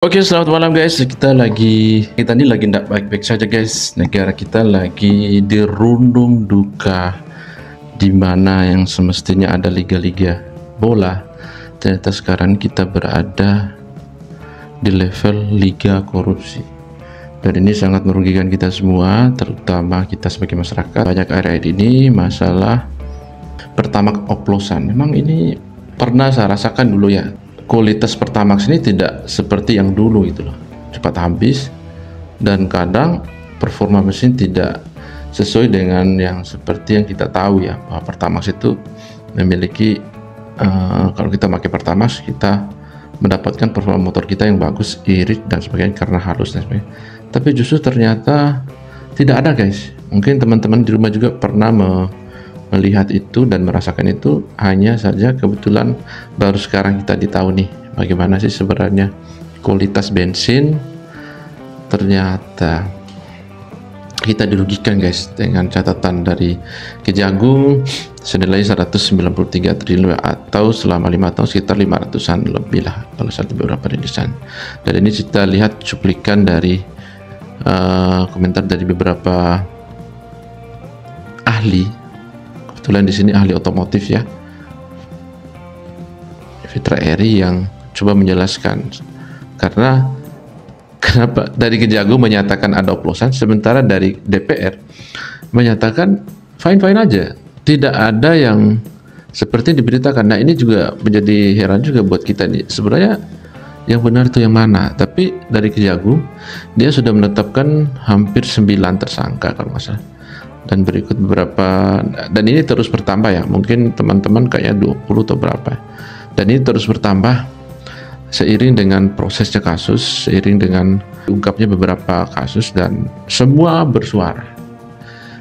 Oke, selamat malam guys. Kita ini lagi tidak baik-baik saja guys. Negara kita lagi dirundung duka, di mana yang semestinya ada liga-liga bola, ternyata sekarang kita berada di level liga korupsi. Dan ini sangat merugikan kita semua, terutama kita sebagai masyarakat. Banyak akhir-akhir ini masalah Pertamax oplosan. Memang ini pernah saya rasakan dulu ya. Kualitas Pertamax ini tidak seperti yang dulu gitu loh, cepat habis, dan kadang performa mesin tidak sesuai dengan yang seperti yang kita tahu ya, bahwa Pertamax itu memiliki kalau kita pakai Pertamax kita mendapatkan performa motor kita yang bagus, irit dan sebagainya karena halus dan sebagainya. Tapi justru ternyata tidak ada guys. Mungkin teman-teman di rumah juga pernah melihat itu dan merasakan itu, hanya saja kebetulan baru sekarang kita ditahu nih bagaimana sih sebenarnya kualitas bensin. Ternyata kita dirugikan guys dengan catatan dari Kejagung senilai 193 triliun atau selama 5 tahun sekitar 500-an lebih lah kalau satu beberapa rilisan. Dan ini kita lihat cuplikan dari komentar dari beberapa ahli. Kebetulan di sini ahli otomotif ya, Fitra Eri, yang coba menjelaskan kenapa dari Kejagung menyatakan ada oplosan, sementara dari DPR menyatakan fine-fine aja, tidak ada yang seperti diberitakan. Nah ini juga menjadi heran juga buat kita nih, sebenarnya yang benar itu yang mana. Tapi dari Kejagung dia sudah menetapkan hampir 9 tersangka kalau nggak salah, dan berikut beberapa, dan ini terus bertambah ya, mungkin teman-teman kayak 20 atau berapa, dan ini terus bertambah seiring dengan prosesnya kasus, seiring dengan ungkapnya beberapa kasus, dan semua bersuara,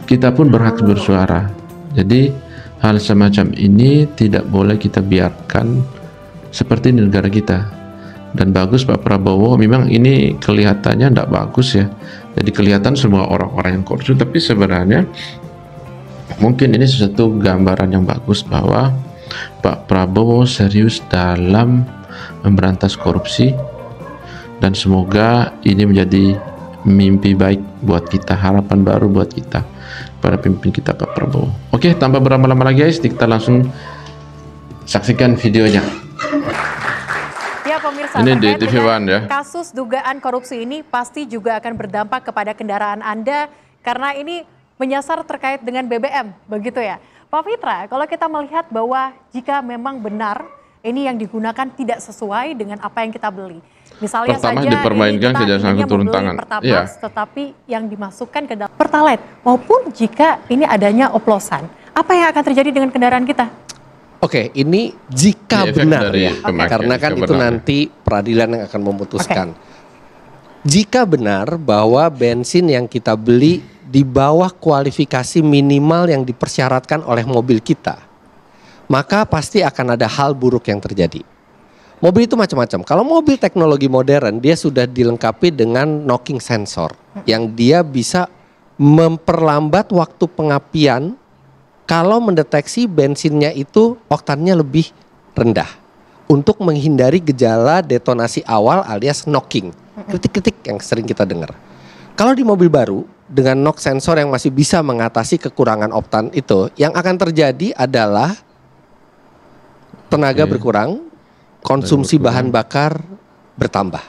kita pun berhak bersuara. Jadi hal semacam ini tidak boleh kita biarkan seperti di negara kita. Dan bagus Pak Prabowo, memang ini kelihatannya tidak bagus ya, jadi kelihatan semua orang-orang yang korupsi, tapi sebenarnya mungkin ini sesuatu gambaran yang bagus bahwa Pak Prabowo serius dalam memberantas korupsi, dan semoga ini menjadi mimpi baik buat kita, harapan baru buat kita, para pemimpin kita Pak Prabowo. Oke, tanpa berlama-lama lagi guys, kita langsung saksikan videonya. Ya pemirsa, ini di terkait TV dengan One ya. kasus dugaan korupsi ini pasti juga akan berdampak kepada kendaraan Anda, karena ini menyasar terkait dengan BBM, begitu ya. Pak Fitra, kalau kita melihat bahwa jika memang benar ini yang digunakan tidak sesuai dengan apa yang kita beli, misalnya Pertamax saja dipermainkan Kejaksaan turun tangan, Pertamax, tetapi yang dimasukkan ke dalam Pertalite, maupun jika ini adanya oplosan, apa yang akan terjadi dengan kendaraan kita? Oke, ini jika benar ya, karena kan itu nanti peradilan yang akan memutuskan. Jika benar bahwa bensin yang kita beli di bawah kualifikasi minimal yang dipersyaratkan oleh mobil kita, maka pasti akan ada hal buruk yang terjadi. Mobil itu macam-macam. Kalau mobil teknologi modern, dia sudah dilengkapi dengan knocking sensor yang dia bisa memperlambat waktu pengapian kalau mendeteksi bensinnya itu oktannya lebih rendah, untuk menghindari gejala detonasi awal alias knocking, kritik-kritik yang sering kita dengar. Kalau di mobil baru dengan knock sensor yang masih bisa mengatasi kekurangan oktan itu, yang akan terjadi adalah tenaga berkurang, konsumsi bahan bakar bertambah.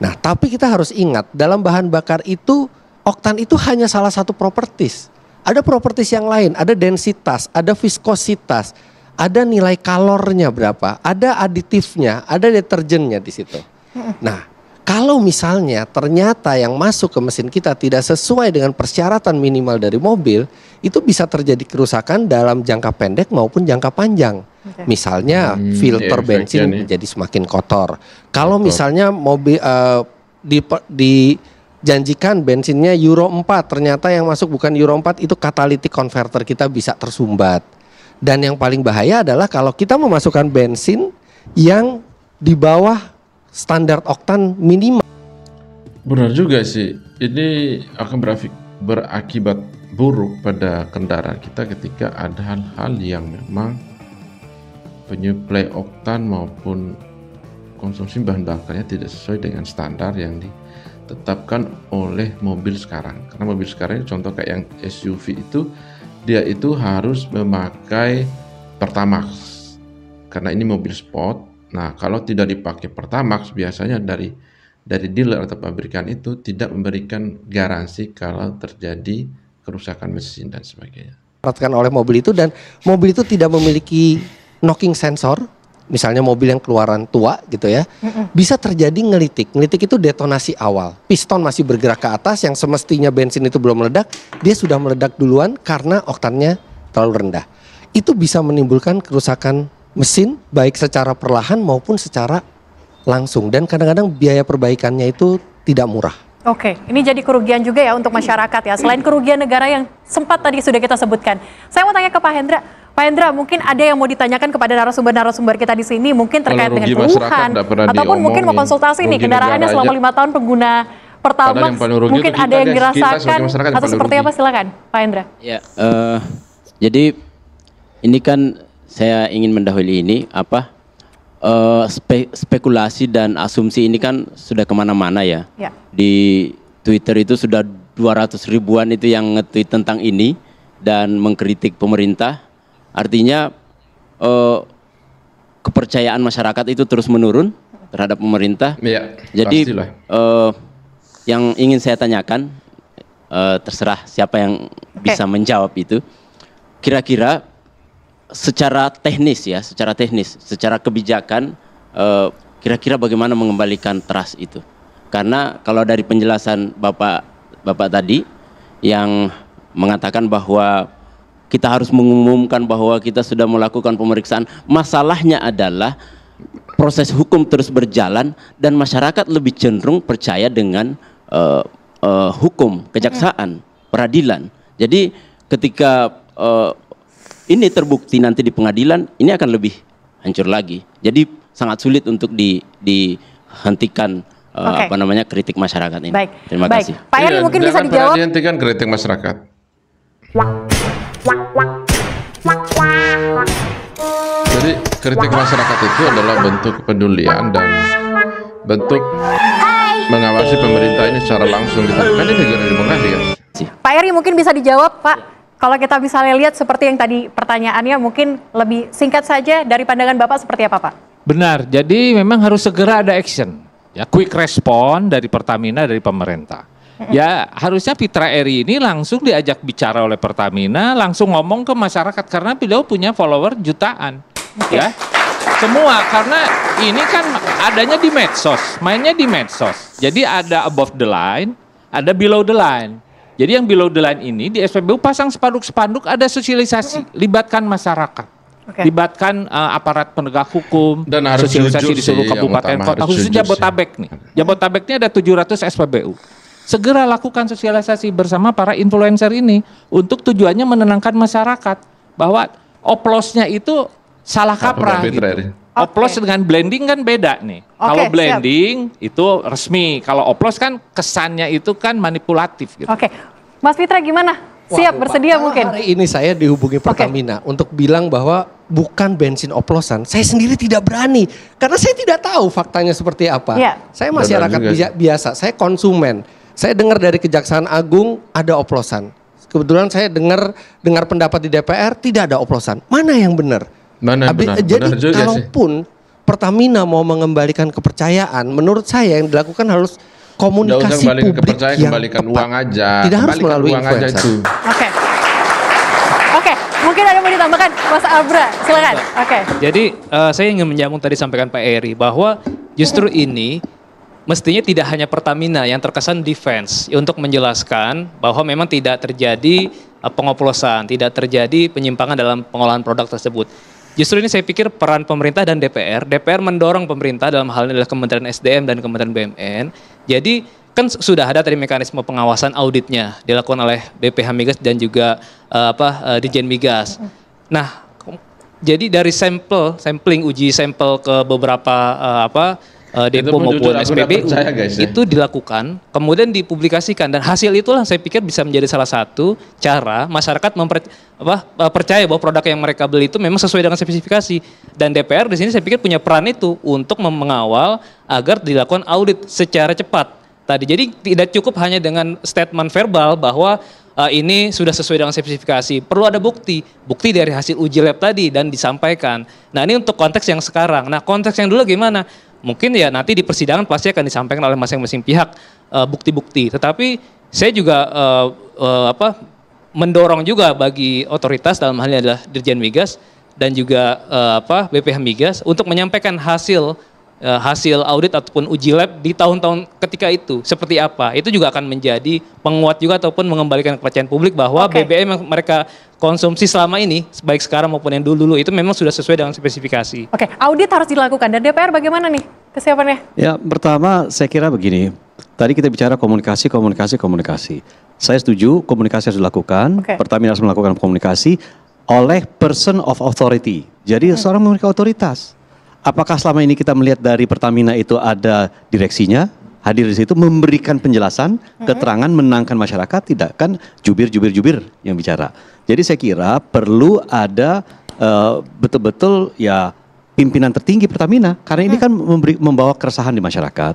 Nah, tapi kita harus ingat, dalam bahan bakar itu oktan itu hanya salah satu properties. Ada properties yang lain, ada densitas, ada viskositas, ada nilai kalornya berapa, ada aditifnya, ada deterjennya di situ. Nah, kalau misalnya ternyata yang masuk ke mesin kita tidak sesuai dengan persyaratan minimal dari mobil, itu bisa terjadi kerusakan dalam jangka pendek maupun jangka panjang. Misalnya filter bensin menjadi semakin kotor. Kalau misalnya mobil janjikan bensinnya Euro 4, ternyata yang masuk bukan Euro 4, itu catalytic converter kita bisa tersumbat. Dan yang paling bahaya adalah kalau kita memasukkan bensin yang di bawah standar oktan minimal. Benar juga sih, ini akan berakibat buruk pada kendaraan kita ketika ada hal-hal yang memang penyuplai oktan maupun konsumsi bahan bakarnya tidak sesuai dengan standar yang ditetapkan oleh mobil sekarang. Karena mobil sekarang contoh kayak yang SUV itu, dia itu harus memakai Pertamax. Karena ini mobil sport. Nah, kalau tidak dipakai Pertamax, biasanya dari dealer atau pabrikan itu tidak memberikan garansi kalau terjadi kerusakan mesin dan sebagainya. Diperhatikan oleh mobil itu, dan mobil itu tidak memiliki knocking sensor. Misalnya mobil yang keluaran tua gitu ya, bisa terjadi ngelitik. Ngelitik itu detonasi awal. Piston masih bergerak ke atas, yang semestinya bensin itu belum meledak, dia sudah meledak duluan karena oktannya terlalu rendah. Itu bisa menimbulkan kerusakan mesin baik secara perlahan maupun secara langsung, dan kadang-kadang biaya perbaikannya itu tidak murah. Oke, ini jadi kerugian juga ya untuk masyarakat ya, selain kerugian negara yang sempat tadi sudah kita sebutkan. Saya mau tanya ke Pak Hendra. Pak Hendra, mungkin ada yang mau ditanyakan kepada narasumber-narasumber kita di sini, mungkin terkait dengan keluhan, ataupun mungkin mau konsultasi nih kendaraannya selama 5 tahun pengguna Pertamax, mungkin ada yang dirasakan atau seperti apa, silakan Pak Hendra. Ya, jadi ini kan saya ingin mendahului ini spekulasi dan asumsi ini kan sudah kemana-mana ya. Di Twitter itu sudah 200 ribuan itu yang nge-tweet tentang ini dan mengkritik pemerintah. Artinya kepercayaan masyarakat itu terus menurun terhadap pemerintah. Ya, jadi yang ingin saya tanyakan, terserah siapa yang bisa menjawab itu. Kira-kira secara teknis, secara kebijakan, kira-kira bagaimana mengembalikan trust itu? Karena kalau dari penjelasan Bapak tadi yang mengatakan bahwa kita harus mengumumkan bahwa kita sudah melakukan pemeriksaan. Masalahnya adalah proses hukum terus berjalan dan masyarakat lebih cenderung percaya dengan hukum, kejaksaan, peradilan. Jadi ketika ini terbukti nanti di pengadilan, ini akan lebih hancur lagi. Jadi sangat sulit untuk dihentikan kritik masyarakat ini. Baik. Terima kasih. Pak Eri mungkin bisa dijawab. Dihentikan kritik masyarakat. Jadi kritik masyarakat itu adalah bentuk kepedulian dan bentuk mengawasi pemerintah ini secara langsung. Kan ini negara demokrasi kan. Pak Eri mungkin bisa dijawab, Pak. Kalau kita misalnya lihat seperti yang tadi pertanyaannya, mungkin lebih singkat saja dari pandangan Bapak seperti apa, Pak? Benar, jadi memang harus segera ada action. Ya, quick respon dari Pertamina, dari pemerintah. Ya, harusnya Fitra Eri ini langsung diajak bicara oleh Pertamina, langsung ngomong ke masyarakat karena beliau punya follower jutaan. Ya. Semua karena ini kan adanya di medsos, mainnya di medsos. Jadi ada above the line, ada below the line. Jadi yang below the line ini di SPBU pasang spanduk-spanduk, ada sosialisasi, libatkan masyarakat. Libatkan aparat penegak hukum, dan sosialisasi di seluruh kabupaten kota, khususnya Jabotabek nih. Jabotabek ini ada 700 SPBU. Segera lakukan sosialisasi bersama para influencer ini untuk tujuannya menenangkan masyarakat bahwa oplosnya itu salah kaprah. Gitu. Oplos dengan blending kan beda nih. Kalau blending itu resmi, kalau oplos kan kesannya itu kan manipulatif. Gitu. Mas Fitra gimana? Siap bersedia mungkin? Hari ini saya dihubungi Pertamina untuk bilang bahwa bukan bensin oplosan. Saya sendiri tidak berani karena saya tidak tahu faktanya seperti apa. Saya masyarakat biasa, saya konsumen. Saya dengar dari Kejaksaan Agung ada oplosan. Kebetulan saya dengar pendapat di DPR tidak ada oplosan. Mana yang benar? Jadi kalaupun Pertamina mau mengembalikan kepercayaan, menurut saya yang dilakukan harus komunikasi publik yang tepat. Uang aja. Tidak harus melalui influencer. Oke. Mungkin ada yang mau ditambahkan, Mas Abra, silakan. Jadi saya ingin menyambung tadi sampaikan Pak Eri bahwa justru ini mestinya tidak hanya Pertamina yang terkesan defense untuk menjelaskan bahwa memang tidak terjadi pengoplosan, tidak terjadi penyimpangan dalam pengolahan produk tersebut. Justru ini saya pikir peran pemerintah dan DPR mendorong pemerintah dalam hal ini adalah Kementerian SDM dan Kementerian BUMN. Jadi kan sudah ada tadi mekanisme pengawasan auditnya dilakukan oleh BPH Migas dan juga Ditjen Migas. Nah, jadi dari sampling uji sampel ke beberapa Depo maupun SPBU itu dilakukan, kemudian dipublikasikan, dan hasil itulah saya pikir bisa menjadi salah satu cara masyarakat percaya bahwa produk yang mereka beli itu memang sesuai dengan spesifikasi. Dan DPR di sini saya pikir punya peran itu untuk mengawal agar dilakukan audit secara cepat. Jadi tidak cukup hanya dengan statement verbal bahwa ini sudah sesuai dengan spesifikasi. Perlu ada bukti dari hasil uji lab tadi dan disampaikan. Nah, ini untuk konteks yang sekarang. Nah, konteks yang dulu gimana? Mungkin ya nanti di persidangan pasti akan disampaikan oleh masing-masing pihak bukti-bukti. Tetapi saya juga mendorong juga bagi otoritas, dalam hal ini adalah Dirjen Migas dan juga BPH Migas, untuk menyampaikan hasil audit ataupun uji lab di tahun-tahun ketika itu seperti apa. Itu juga akan menjadi penguat juga ataupun mengembalikan kepercayaan publik bahwa BBM yang mereka konsumsi selama ini, baik sekarang maupun yang dulu itu memang sudah sesuai dengan spesifikasi. Oke, audit harus dilakukan, dan DPR bagaimana nih kesiapannya? Ya, pertama saya kira begini, tadi kita bicara komunikasi. Saya setuju komunikasi harus dilakukan, Pertamina harus melakukan komunikasi oleh person of authority, jadi seorang memiliki otoritas. Apakah selama ini kita melihat dari Pertamina itu ada direksinya, hadir di situ memberikan penjelasan, keterangan, menenangkan masyarakat? Tidak, kan jubir yang bicara. Jadi saya kira perlu ada betul-betul ya pimpinan tertinggi Pertamina, karena ini kan membawa keresahan di masyarakat.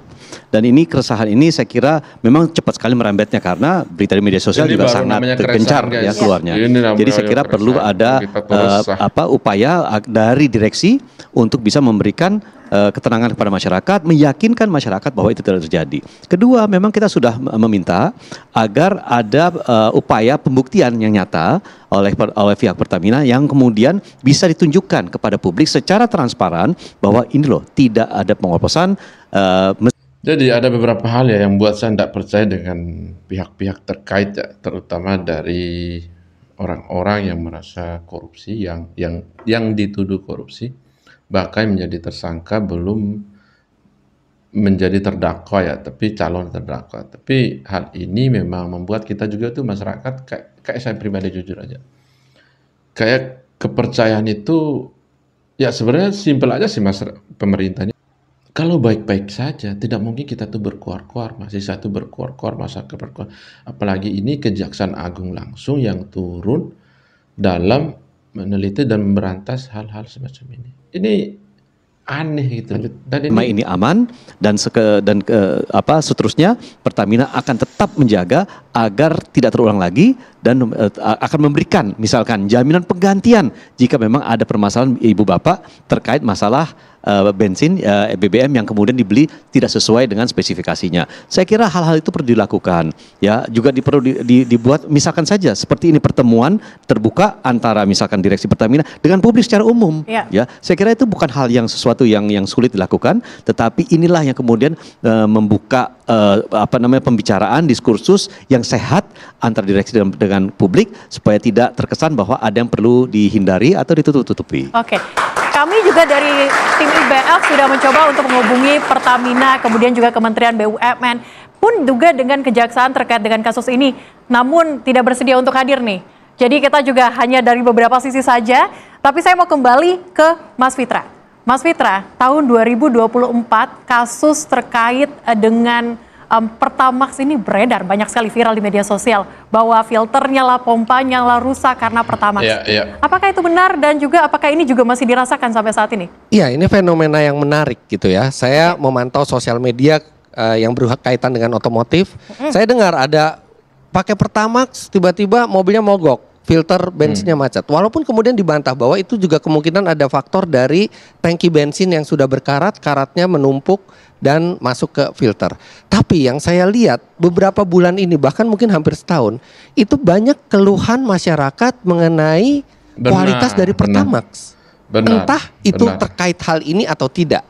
Dan ini keresahan ini saya kira memang cepat sekali merembetnya, karena berita di media sosial ini juga sangat gencar ya keluarnya. Jadi saya kira perlu ada upaya dari direksi untuk bisa memberikan ketenangan kepada masyarakat, meyakinkan masyarakat bahwa itu tidak terjadi. Kedua, memang kita sudah meminta agar ada upaya pembuktian yang nyata oleh pihak Pertamina yang kemudian bisa ditunjukkan kepada publik secara transparan bahwa ini loh tidak ada pengoplosan. Jadi ada beberapa hal ya yang buat saya tidak percaya dengan pihak-pihak terkait ya, terutama dari orang-orang yang merasa korupsi, yang dituduh korupsi, bahkan menjadi tersangka, belum menjadi terdakwa ya, tapi calon terdakwa. Tapi hal ini memang membuat kita juga tuh masyarakat, kayak saya pribadi jujur aja, kayak kepercayaan itu ya sebenarnya simpel aja sih pemerintahnya. Kalau baik-baik saja, tidak mungkin kita tuh berkuar-kuar, masih satu berkuar-kuar, apalagi ini Kejaksaan Agung langsung yang turun dalam meneliti dan memberantas hal-hal semacam ini. Ini aneh gitu. Dan ini aman dan seterusnya Pertamina akan tetap menjaga agar tidak terulang lagi, dan akan memberikan misalkan jaminan penggantian jika memang ada permasalahan ibu bapak terkait masalah bensin BBM yang kemudian dibeli tidak sesuai dengan spesifikasinya. Saya kira hal-hal itu perlu dilakukan ya, juga perlu dibuat misalkan saja seperti ini pertemuan terbuka antara misalkan direksi Pertamina dengan publik secara umum ya. Saya kira itu bukan hal yang sesuatu yang sulit dilakukan, tetapi inilah yang kemudian membuka pembicaraan, diskursus yang sehat antara direksi dengan publik supaya tidak terkesan bahwa ada yang perlu dihindari atau ditutup-tutupi. Oke. Kami juga dari tim IBF sudah mencoba untuk menghubungi Pertamina, kemudian juga Kementerian BUMN, pun juga dengan Kejaksaan terkait dengan kasus ini, namun tidak bersedia untuk hadir nih. Jadi kita juga hanya dari beberapa sisi saja, tapi saya mau kembali ke Mas Fitra. Mas Fitra, tahun 2024 kasus terkait dengan Pertamax ini beredar banyak sekali, viral di media sosial bahwa filternya lah, pompanya lah rusak karena Pertamax. Apakah itu benar, dan juga apakah ini juga masih dirasakan sampai saat ini? Iya, ini fenomena yang menarik gitu ya. Saya memantau sosial media yang berkaitan dengan otomotif. Saya dengar ada pakai Pertamax tiba-tiba mobilnya mogok, filter bensinnya macet. Walaupun kemudian dibantah bahwa itu juga kemungkinan ada faktor dari tangki bensin yang sudah berkarat, karatnya menumpuk dan masuk ke filter. Tapi yang saya lihat beberapa bulan ini, bahkan mungkin hampir setahun, itu banyak keluhan masyarakat mengenai kualitas dari Pertamax. Entah itu terkait hal ini atau tidak.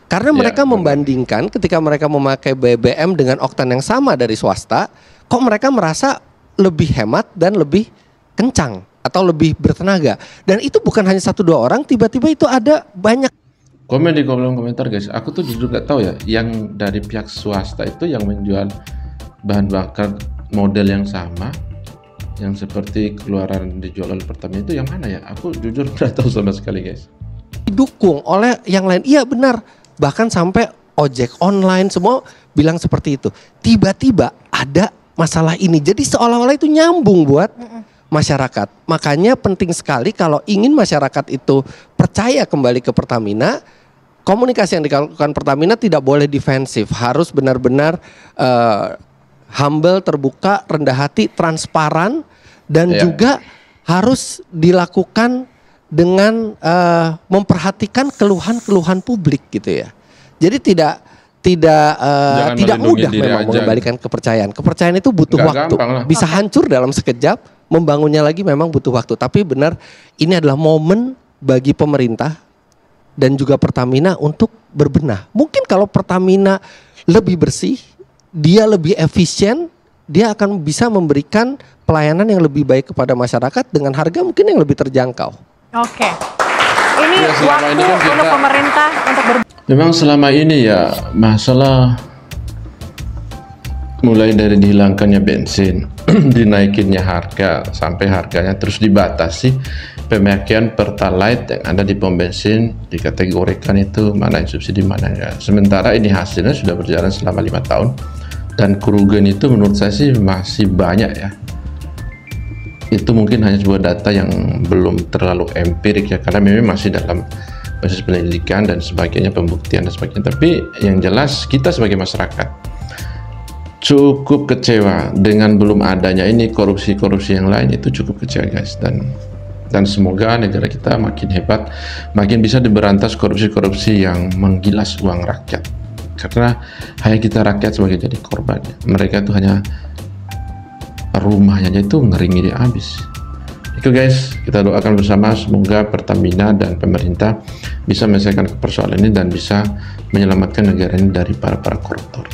Karena mereka membandingkan ketika mereka memakai BBM dengan oktan yang sama dari swasta, kok mereka merasa lebih hemat dan lebih kencang atau lebih bertenaga. Dan itu bukan hanya 1-2 orang, tiba-tiba itu ada banyak. Komen di kolom komentar guys, aku tuh jujur gak tahu ya, yang dari pihak swasta itu yang menjual bahan bakar model yang sama, yang seperti keluaran dijual oleh Pertamina itu yang mana ya? Aku jujur gak tahu sama sekali guys. Didukung oleh yang lain, iya benar. Bahkan sampai ojek online, semua bilang seperti itu. Tiba-tiba ada masalah ini. Jadi seolah-olah itu nyambung buat masyarakat. Makanya penting sekali kalau ingin masyarakat itu percaya kembali ke Pertamina, komunikasi yang dilakukan Pertamina tidak boleh defensif, harus benar-benar humble, terbuka, rendah hati, transparan, dan juga harus dilakukan dengan memperhatikan keluhan-keluhan publik gitu ya. Jadi tidak mudah memang mengembalikan kepercayaan. Kepercayaan itu butuh waktu. Bisa hancur dalam sekejap, membangunnya lagi memang butuh waktu. Tapi benar, ini adalah momen bagi pemerintah dan juga Pertamina untuk berbenah. Mungkin kalau Pertamina lebih bersih, dia lebih efisien, dia akan bisa memberikan pelayanan yang lebih baik kepada masyarakat dengan harga mungkin yang lebih terjangkau. Oke. Ini waktu ini kan untuk pemerintah untuk memang selama ini ya masalah mulai dari dihilangkannya bensin, dinaikinnya harga sampai harganya terus dibatasi, pemakaian Pertalite yang ada di pom bensin dikategorikan itu mana yang subsidi mana enggak. Sementara ini hasilnya sudah berjalan selama 5 tahun dan kerugian itu menurut saya sih masih banyak ya. Itu mungkin hanya sebuah data yang belum terlalu empirik ya, karena memang masih dalam proses penyelidikan dan sebagainya, pembuktian dan sebagainya. Tapi yang jelas kita sebagai masyarakat cukup kecewa dengan belum adanya ini korupsi-korupsi yang lain, itu cukup kecewa guys. Dan semoga negara kita makin hebat, makin bisa diberantas korupsi-korupsi yang menggilas uang rakyat. Karena hanya kita rakyat sebagai jadi korban. Mereka itu hanya rumahnya aja itu ngeri habis. Itu guys, kita doakan bersama semoga Pertamina dan pemerintah bisa menyelesaikan persoalan ini dan bisa menyelamatkan negara ini dari para koruptor.